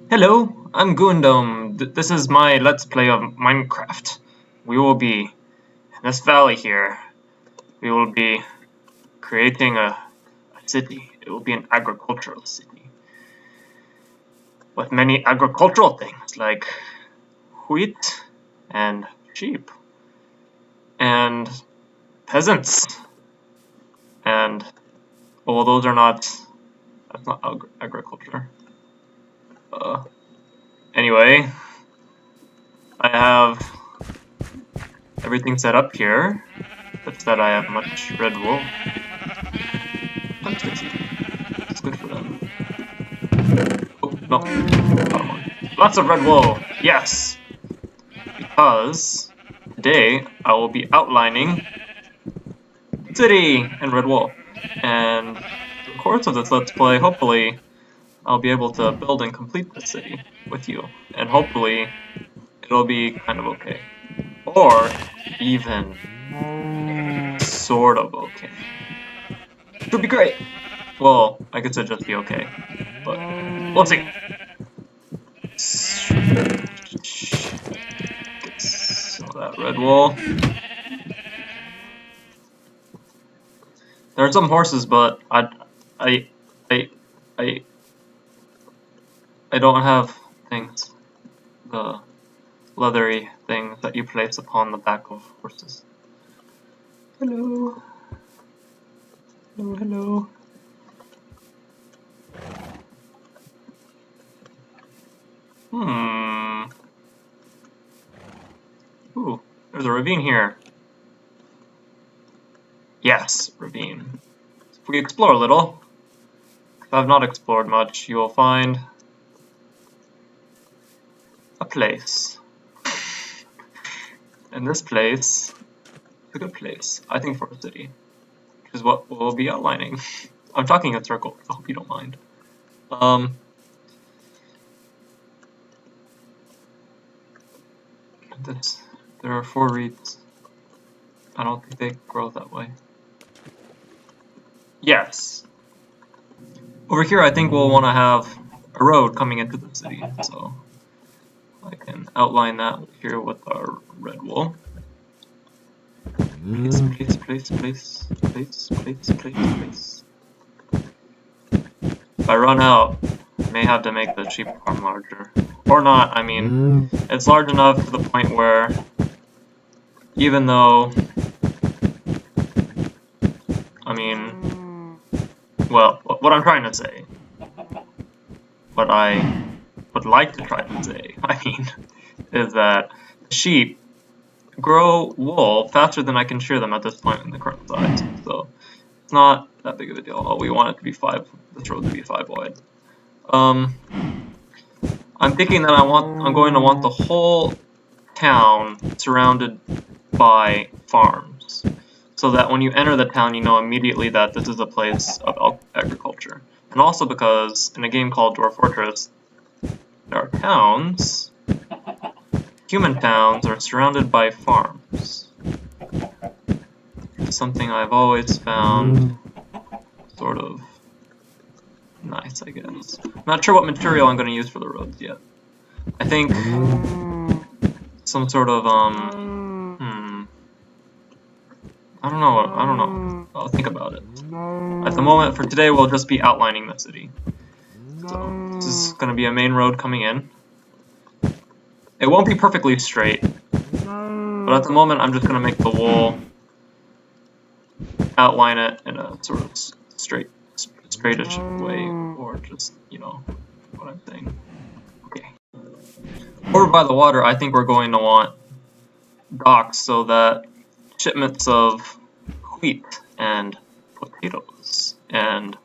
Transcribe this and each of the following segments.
Hello, I'm Guindome. This is my Let's Play of Minecraft. We will be in this valley here. We will be creating a city. It will be an agricultural city with many agricultural things like wheat and sheep and peasants and well, those are not. That's not agriculture. Anyway, I have everything set up here, such that I have much red wool. That's good. It's good for them. Oh, no. Lots of red wool! Yes! Because today I will be outlining the city in red wool. And in the course of this Let's Play, hopefully, I'll be able to build and complete the city with you. And hopefully, it'll be kind of okay. Or even sort of okay. It would be great. Well, I guess it'd just be okay. But we'll see. Get some of that red wool. There are some horses, but I don't have things. The leathery things that you place upon the back of horses. Hello. Hello, hello. Ooh, there's a ravine here. Yes, ravine. If we explore a little, if I've not explored much, you will find a place. And this place is a good place, I think, for a city, which is what we'll be outlining. I'm talking in circles, I hope you don't mind. There are 4 reeds. I don't think they grow that way. Yes. Over here, I think we'll want to have a road coming into the city, so I can outline that here with our red wool. Place. If I run out, I may have to make the sheep farm larger. Or not, I mean, it's large enough to the point where, even though, I mean, well, what I'm trying to say, what I would like to try to say, I mean, is that sheep grow wool faster than I can shear them at this point in the current size, so it's not that big of a deal. Oh, we want it to be 5, this road to be 5 wide. I'm thinking that I'm going to want the whole town surrounded by farms, so that when you enter the town, you know immediately that this is a place of agriculture. And also because in a game called Dwarf Fortress, there are towns, human towns, are surrounded by farms. It's something I've always found sort of nice, I guess. I'm not sure what material I'm going to use for the roads yet. I think some sort of, I don't know. I'll think about it. At the moment, for today, we'll just be outlining the city. So, this is going to be a main road coming in. It won't be perfectly straight, but at the moment, I'm just going to make the wool, outline it in a sort of straightish way, or just, you know, what I'm saying. Okay. Over by the water, I think we're going to want docks so that shipments of wheat and potatoes and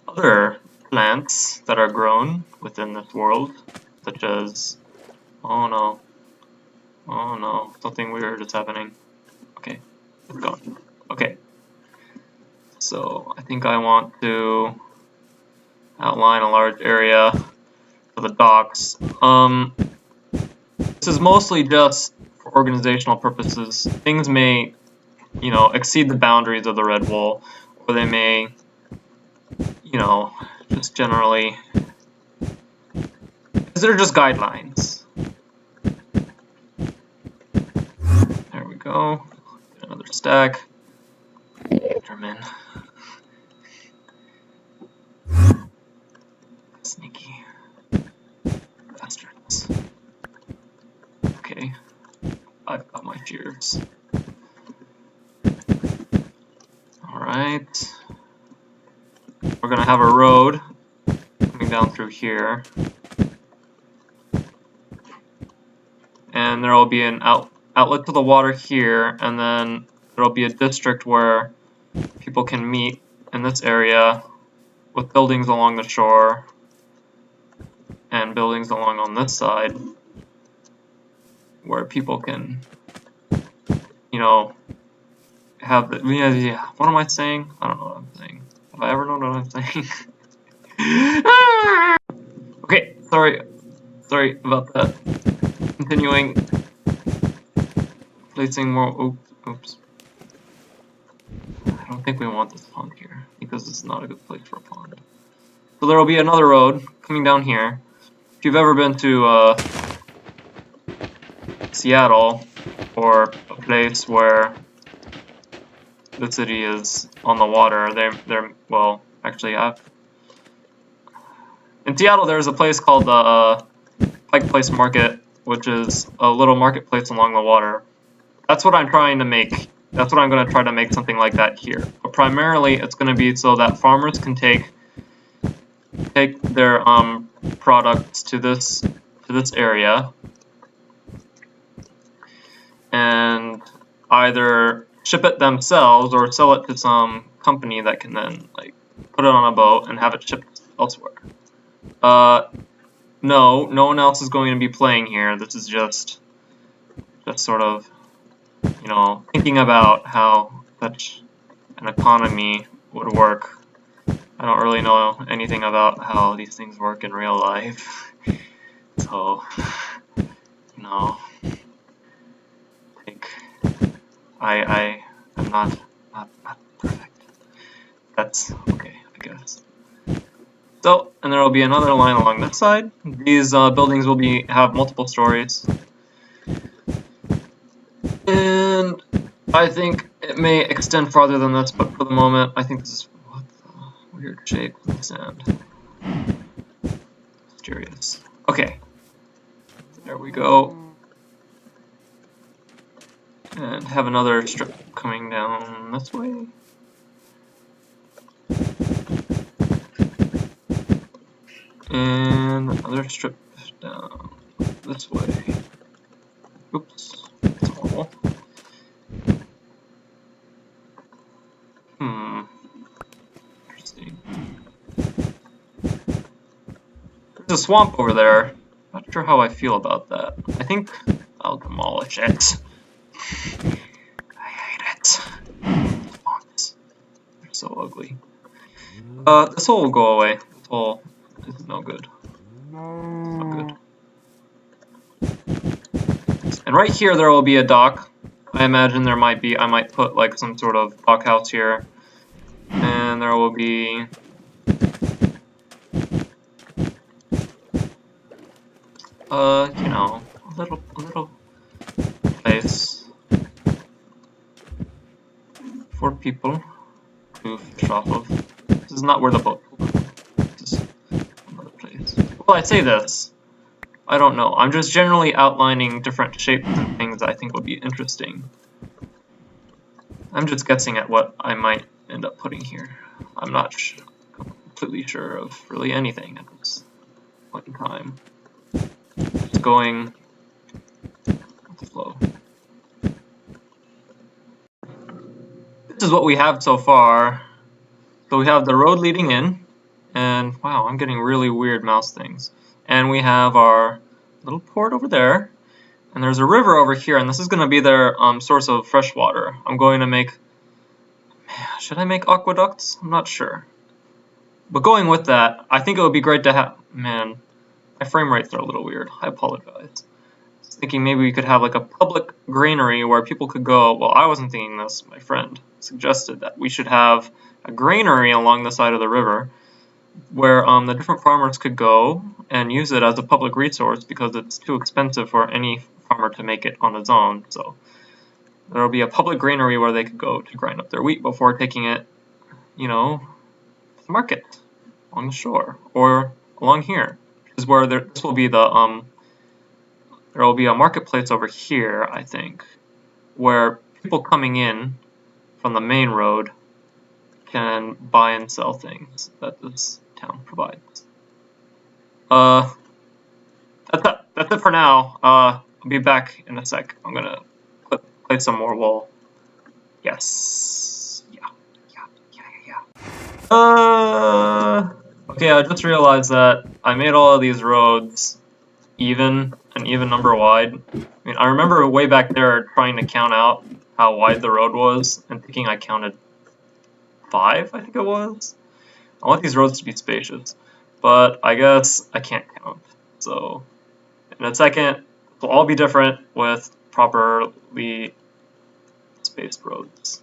other plants that are grown within this world, such as, oh no, something weird is happening. Okay, it's gone. Okay. So I think I want to outline a large area for the docks. This is mostly just for organizational purposes. Things may, you know, exceed the boundaries of the red wool, or they may, you know, just generally they're just guidelines. There we go. Get another stack. German. Sneaky bastards. Okay. I've got my fears. Alright. We're gonna have a road coming down through here. And there will be an outlet to the water here, and then there will be a district where people can meet in this area with buildings along the shore and buildings along on this side where people can, you know, have the, yeah, what am I saying? I don't know what I'm saying. Have I ever known what I'm saying? Okay, sorry about that. Continuing, placing more, oops. I don't think we want this pond here, because it's not a good place for a pond. So there will be another road coming down here. If you've ever been to Seattle, or a place where the city is on the water, they're well, actually, in Seattle there's a place called the Pike Place Market, which is a little marketplace along the water. That's what I'm trying to make. That's what I'm going to try to make something like that here. But primarily, it's going to be so that farmers can take their products to this area and either ship it themselves or sell it to some company that can then like put it on a boat and have it shipped elsewhere. No one else is going to be playing here. This is just sort of, you know, thinking about how such an economy would work. I don't really know anything about how these things work in real life. So, you know, I think I am not perfect. That's okay, I guess. So, and there will be another line along this side. These buildings will have multiple stories. And I think it may extend farther than this, but for the moment, I think this is what the weird shape in the sand. Mysterious. Okay. There we go. And have another strip coming down this way. And another strip down this way. Oops. That's horrible. Interesting. There's a swamp over there. Not sure how I feel about that. I think I'll demolish it. I hate it. Swamps. They're so ugly. This hole will go away. This hole is no good. It's not good. And right here there will be a dock. I imagine I might put like some sort of dock house here. And there will be you know, a little place for people to fish off of. This is not where the boat will go. This is another place. Well, I say this. I don't know. I'm just generally outlining different shapes and things that I think would be interesting. I'm just guessing at what I might end up putting here. I'm not completely sure of really anything at this point in time. Just going with the flow. This is what we have so far. So we have the road leading in, and wow, I'm getting really weird mouse things. And we have our little port over there, and there's a river over here, and this is going to be their source of fresh water. I'm going to make, should I make aqueducts? I'm not sure. But going with that, I think it would be great to have, man, my frame rates are a little weird. I apologize. I was thinking maybe we could have like a public granary where people could go. Well, I wasn't thinking this. My friend suggested that we should have a granary along the side of the river where the different farmers could go and use it as a public resource because it's too expensive for any farmer to make it on his own. So there will be a public granary where they could go to grind up their wheat before taking it, you know, to the market along the shore or along here. This is where this will be the there will be a marketplace over here, I think, where people coming in from the main road can buy and sell things that this town provides. That's it for now. I'll be back in a sec. I'm gonna place some more wool. Yes. Yeah. Okay, I just realized that I made all of these roads an even number wide. I mean, I remember way back there trying to count out how wide the road was and thinking I counted 5, I think it was. I want these roads to be spacious, but I guess I can't count. So, in a second, they'll all be different with properly spaced roads.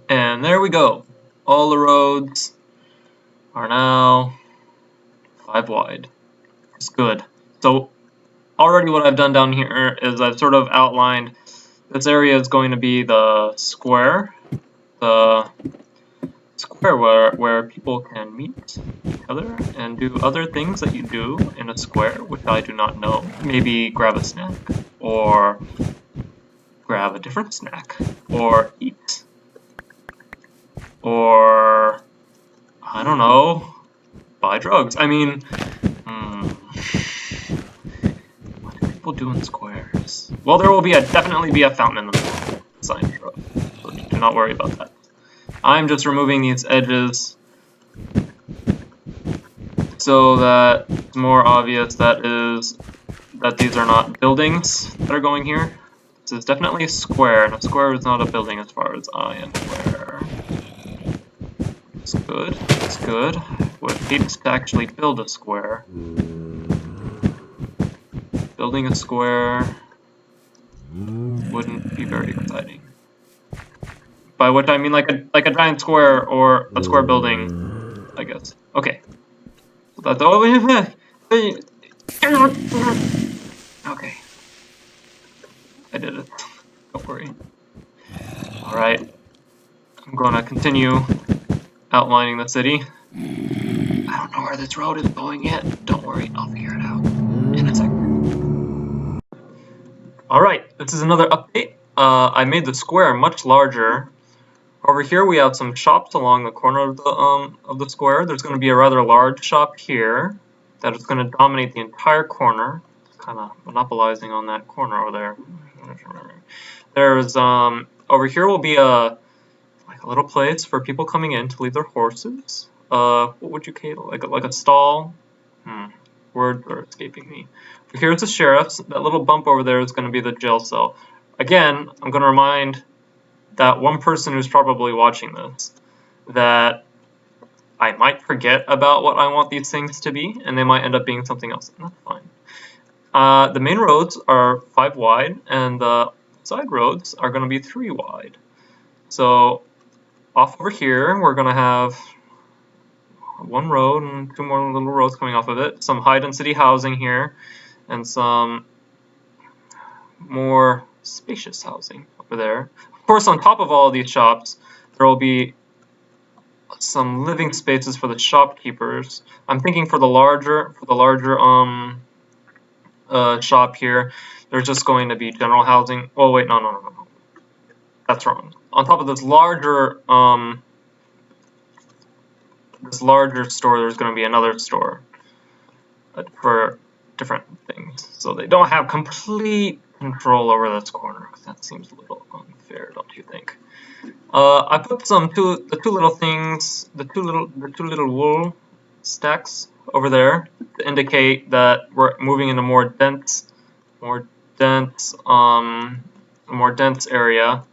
And there we go. All the roads are now 5 wide. It's good. So already what I've done down here is I've sort of outlined this area is going to be the square. The square where people can meet each other and do other things that you do in a square, which I do not know. Maybe grab a snack, or grab a different snack, or eat, or I don't know, buy drugs. I mean, what do people do in squares? Well, there will definitely be a fountain in the middle, sign of, so do not worry about that. I'm just removing these edges so that it's more obvious that these are not buildings that are going here. This is definitely a square, and a square is not a building as far as I am aware. It's good, it's good. Would hate to actually build a square. Building a square wouldn't be very exciting. By which I mean like a giant square or a square building, I guess. Okay. So that's all we have. Okay. I did it. Don't worry. Alright. I'm gonna continue outlining the city. I don't know where this road is going yet. Don't worry, I'll figure it out in a second. Alright, this is another update. I made the square much larger. Over here we have some shops along the corner of the square. There's going to be a rather large shop here that is going to dominate the entire corner. It's kind of monopolizing on that corner over there. There's over here will be a little place for people coming in to leave their horses. What would you call it? Like a stall? Words are escaping me. Here's the sheriff's. That little bump over there is going to be the jail cell. Again, I'm going to remind that one person who's probably watching this that I might forget about what I want these things to be, and they might end up being something else, and that's fine. The main roads are 5 wide, and the side roads are going to be 3 wide. So off over here, we're going to have 1 road and 2 more little roads coming off of it, some high-density housing here, and some more spacious housing over there. Of course, on top of all of these shops, there will be some living spaces for the shopkeepers. I'm thinking for the larger shop here, there's just going to be general housing. Oh wait, no. That's wrong. On top of this larger store, there's going to be another store for different things. So they don't have complete control over this corner, because that seems a little unfair, don't you think? I put the two little wool stacks over there to indicate that we're moving in a more dense area.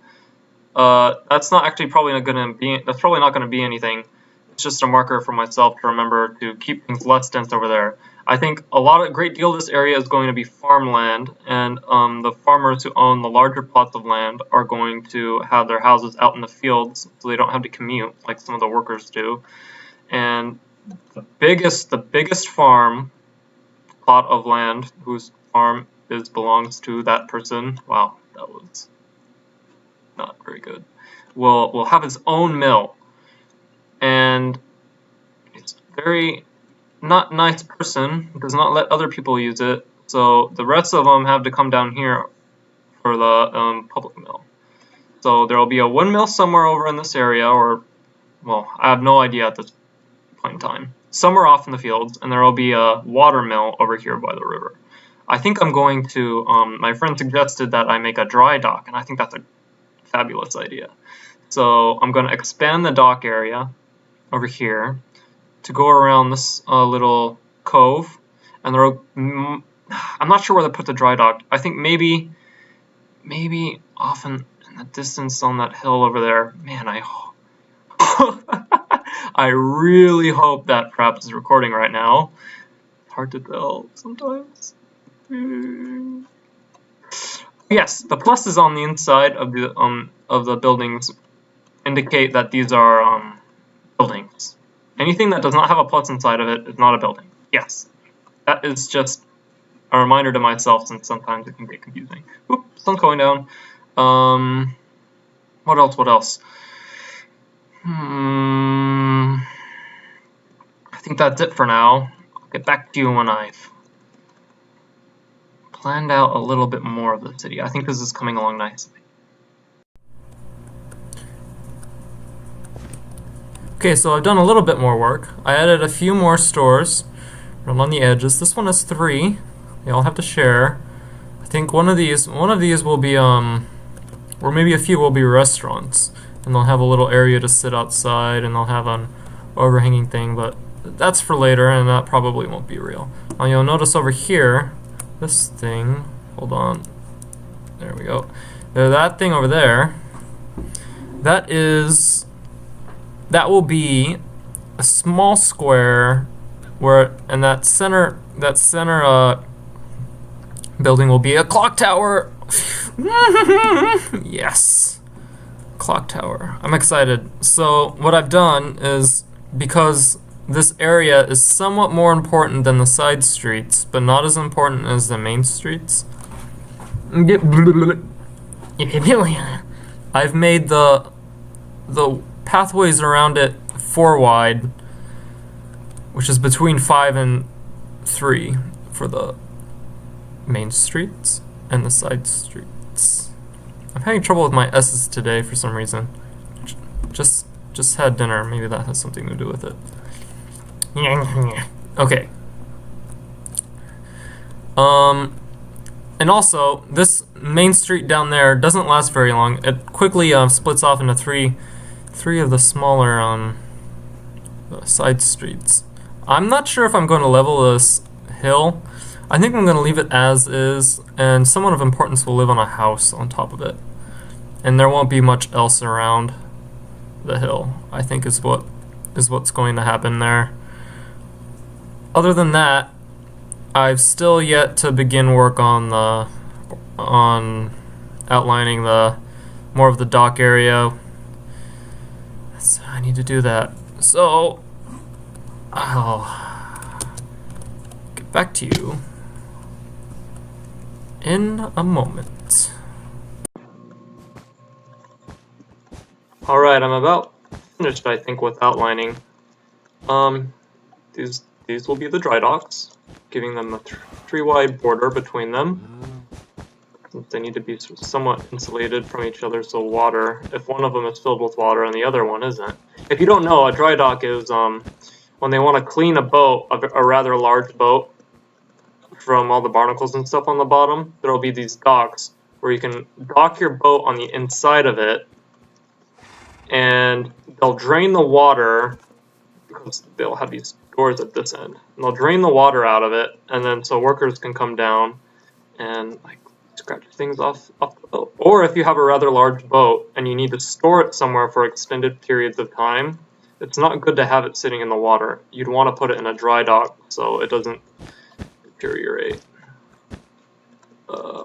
That's probably not going to be anything. It's just a marker for myself to remember to keep things less dense over there. I think a great deal of this area is going to be farmland, and the farmers who own the larger plots of land are going to have their houses out in the fields, so they don't have to commute like some of the workers do. And the biggest farm plot of land whose farm belongs to that person. Wow, that was not very good. Will have his own mill, and it's very not nice person, does not let other people use it, so the rest of them have to come down here for the public mill. So there will be a windmill somewhere over in this area, or, well, I have no idea at this point in time. Somewhere off in the fields, and there will be a water mill over here by the river. I think I'm going to, my friend suggested that I make a dry dock, and I think that's a fabulous idea. So I'm going to expand the dock area over here to go around this little cove, and I'm not sure where to put the dry dock. I think maybe off in the distance on that hill over there. Man, I really hope that perhaps is recording right now. Hard to tell sometimes. Yes, the pluses on the inside of the buildings indicate that these are buildings. Anything that does not have a plus inside of it is not a building. Yes, that is just a reminder to myself, since sometimes it can get confusing. Oop, sun's going down. What else? I think that's it for now. I'll get back to you when I've planned out a little bit more of the city. I think this is coming along nicely. Okay, so I've done a little bit more work. I added a few more stores on the edges. This one has 3. They all have to share. I think one of these will be or maybe a few will be restaurants, and they'll have a little area to sit outside, and they'll have an overhanging thing, but that's for later, and that probably won't be real. Now you'll notice over here, this thing, hold on, there we go. That thing over there, that will be a small square and that center building will be a clock tower. Yes, clock tower. I'm excited. So what I've done is, because this area is somewhat more important than the side streets, but not as important as the main streets, I've made the pathways around it 4 wide, which is between 5 and 3 for the main streets and the side streets. I'm having trouble with my S's today for some reason. Just had dinner. Maybe that has something to do with it. Okay. And also, this main street down there doesn't last very long. It quickly splits off into three of the smaller side streets. I'm not sure if I'm going to level this hill. I think I'm going to leave it as is, and someone of importance will live on a house on top of it. And there won't be much else around the hill, I think is what's going to happen there. Other than that, I've still yet to begin work on outlining more of the dock area. So I need to do that. So I'll get back to you in a moment. Alright, I'm about finished, I think, with outlining. These will be the dry docks, giving them a 3-wide border between them. They need to be somewhat insulated from each other, so water, if one of them is filled with water and the other one isn't. If you don't know, a dry dock is when they want to clean a boat, a rather large boat, from all the barnacles and stuff on the bottom, there will be these docks where you can dock your boat on the inside of it, and they'll drain the water, because they'll have these doors at this end, and they'll drain the water out of it, and then so workers can come down and like scratch things off the boat. Or if you have a rather large boat and you need to store it somewhere for extended periods of time, it's not good to have it sitting in the water. You'd want to put it in a dry dock so it doesn't deteriorate.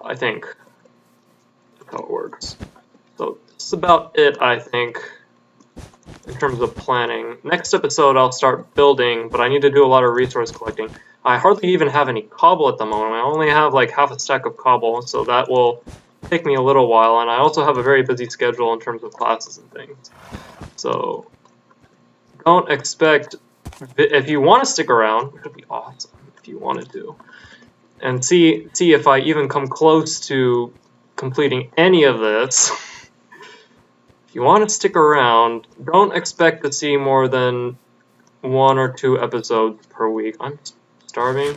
I think that's how it works. So that's about it, I think, in terms of planning. Next episode I'll start building, but I need to do a lot of resource collecting. I hardly even have any cobble at the moment. I only have like half a stack of cobble, so that will take me a little while, and I also have a very busy schedule in terms of classes and things. So don't expect, if you want to stick around, it would be awesome if you wanted to, and see if I even come close to completing any of this. If you want to stick around, don't expect to see more than 1 or 2 episodes per week. I'm starving.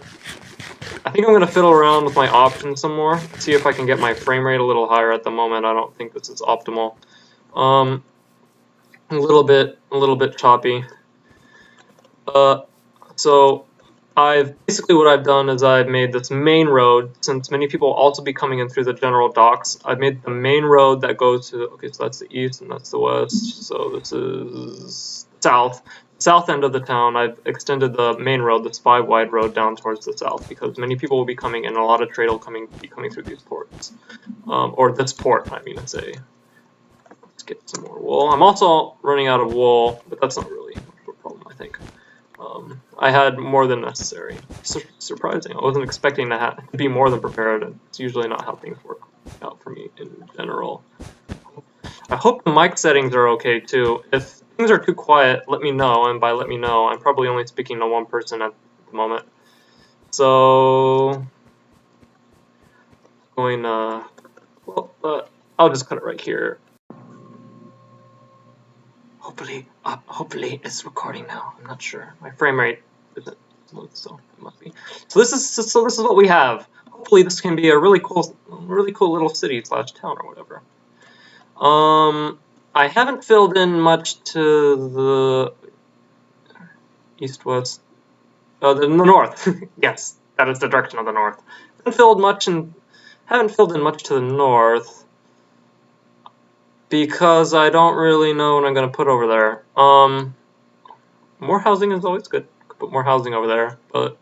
I think I'm going to fiddle around with my options some more, see if I can get my frame rate a little higher. At the moment, I don't think this is optimal. A little bit choppy. So basically what I've done is I've made this main road, since many people will also be coming in through the general docks. I've made the main road that goes to, okay, so that's the east and that's the west, so this is south end of the town. I've extended the main road, this 5-wide road, down towards the south, because many people will be coming in, and a lot of trade will be coming through these ports. Or this port, I mean to say. Let's get some more wool. I'm also running out of wool, but that's not really a problem, I think. I had more than necessary. Surprising. I wasn't expecting to be more than prepared, and it's usually not how things work out for me in general. I hope the mic settings are okay too. If things are too quiet, let me know, and by let me know, I'm probably only speaking to one person at the moment. So, I'll just cut it right here. Hopefully it's recording now. I'm not sure. My frame rate isn't smooth, so it must be. So this is what we have. Hopefully this can be a really cool little city / town or whatever. I haven't filled in much to the east-west, the north. Yes, that is the direction of the north. Haven't filled in much to the north, because I don't really know what I'm going to put over there. More housing is always good. Could put more housing over there, but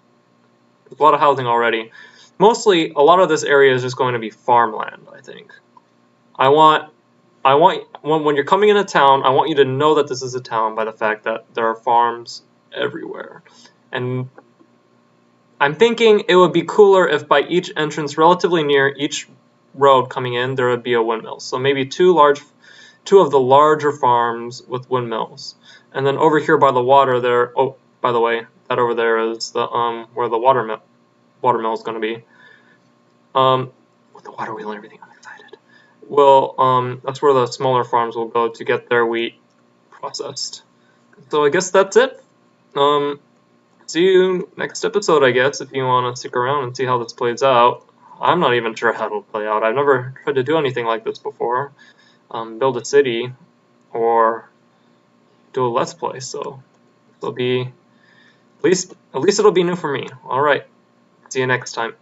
there's a lot of housing already. Mostly, a lot of this area is just going to be farmland, I think. When you're coming into town, I want you to know that this is a town by the fact that there are farms everywhere. And I'm thinking it would be cooler if by each entrance, relatively near each road coming in, there would be a windmill. So maybe two of the larger farms with windmills. And then over here by the water there, oh, by the way, that over there is the where the watermill is going to be. With the water wheel and everything, I'm excited. Well, that's where the smaller farms will go to get their wheat processed. So I guess that's it. See you next episode, I guess, if you want to stick around and see how this plays out. I'm not even sure how it'll play out. I've never tried to do anything like this before. Build a city or do a let's play, so it'll be at least it'll be new for me. All right, see you next time.